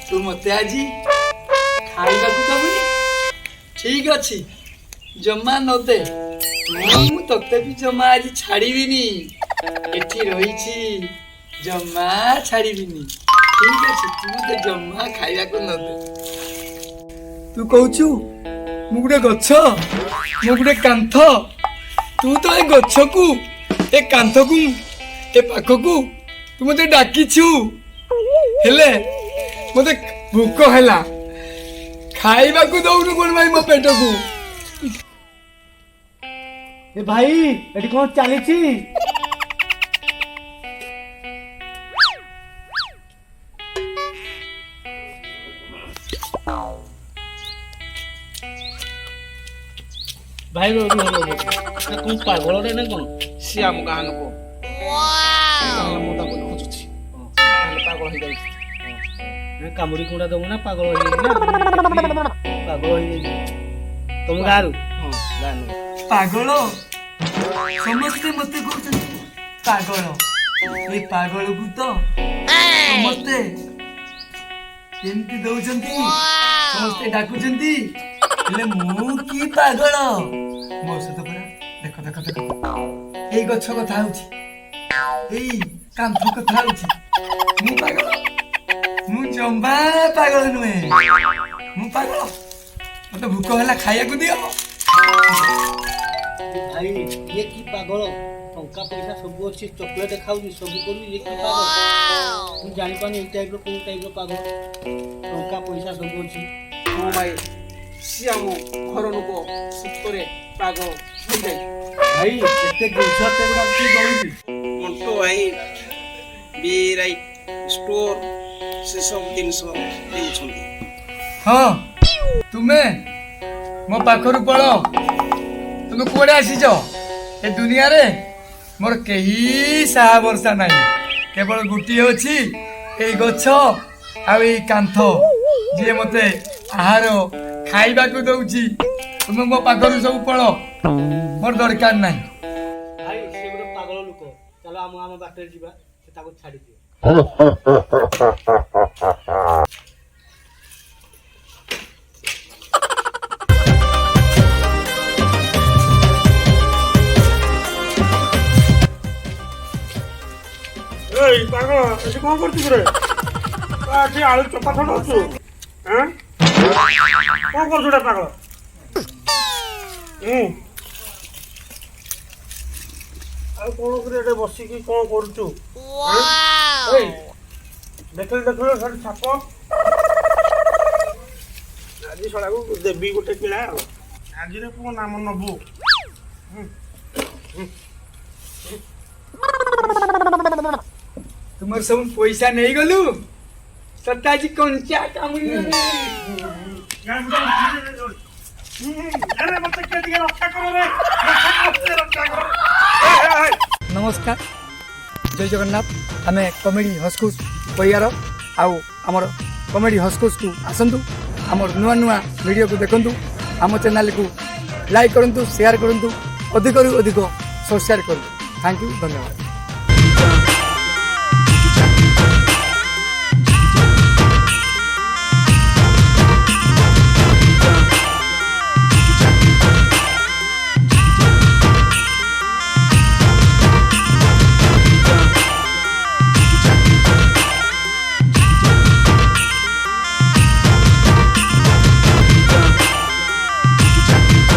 तू मत आज खाइबा को दबुनी ठीक अच्छी जमा न दे मु तते भी जमा आज छाड़ीबिनी एठी रही जमा छाड़ीबिनी ठीक अच्छे तू मत जमा खाइबा को न दे तू कहू मु गोटे गछ मु गोटे कांथ तू तो ए गछ को ए कांथ को ए पाख को तू मते डाकिछु हेले मते भूख हैला खाइबा को दउनु कोन भाई मो पेट को ए भाई एटी कोन चलीछि भाई रो कोन पागल रे ना कोन सी आम गाँ लोक वाओ मो ताको खोजुछि ताले पागल हो जाई कामुरी कुंडा दमु ना पागल हो जाई ना पागल हो जाई तुम गारू हां गानो पागल समस्ते मते कहते पागल ए पागल को तो समस्ते केमती दउचंती समस्ते डाकुचंती हेले मु की पागल मो सत परा देखो देखो देखो एई गछ कथा होची एई कांथ कथा होची मु पागल मु जम्बा पागल नुहे मु पागल मते भूख होला खाया को दियो भाई ये की पागल टंका पैसा सब अच्छी चॉकलेट खाऊनी सब करू ये की पागल तू जानि पानी एक टाइप रो कोन टाइप रो पागल टंका पैसा सब अच्छी हां भाई सी आम घर लोक सुतरे पागल हो जाई भाई एते गुछा ते की दउची मंटो भाई बीराई स्टोर से सब दिन सब देउछंती हाँ तुमे मो पाखरु पड़ो तुमे कोड़े आसीच ए दुनिया रे मोर केही साहा वर्षा नहीं केवल गुटी अछि ए गछ आ ए कांथ जे मते आहार खाइबा को दउची तुमे मो पाखरु सब पड़ो मोर दरकार नहीं भाई से गोटे पागल लोक चलो आम बाटे जीवा से ताको छाड़ी दियो এই পাগল এসে কোন করছিস রে আছি আলু চপা ছড়াচ্ছু হ্যাঁ কোন করছু রে পাগল আর কোন করে এটা বসি কি কোন করছু ওয়াও এই দেখল দেখল সব ছাপ আজি সড়াকু দেবি গোটে কিলা আজি রে কোন নাম নবু तुमर सब पैसा नहीं गलु सत्ताजी कंचा कामुरी नमस्कार जय जगन्नाथ आम कॉमेडी हसखुश परिवार आउ आमर कॉमेडी हसखुश को आसतु आमर नुआ नुआ वीडियो को देखु आम चैनल को लाइक करूँ शेयर करूँ अधिक अधिक सब्सक्राइब करूँ थैंक यू धन्यवाद।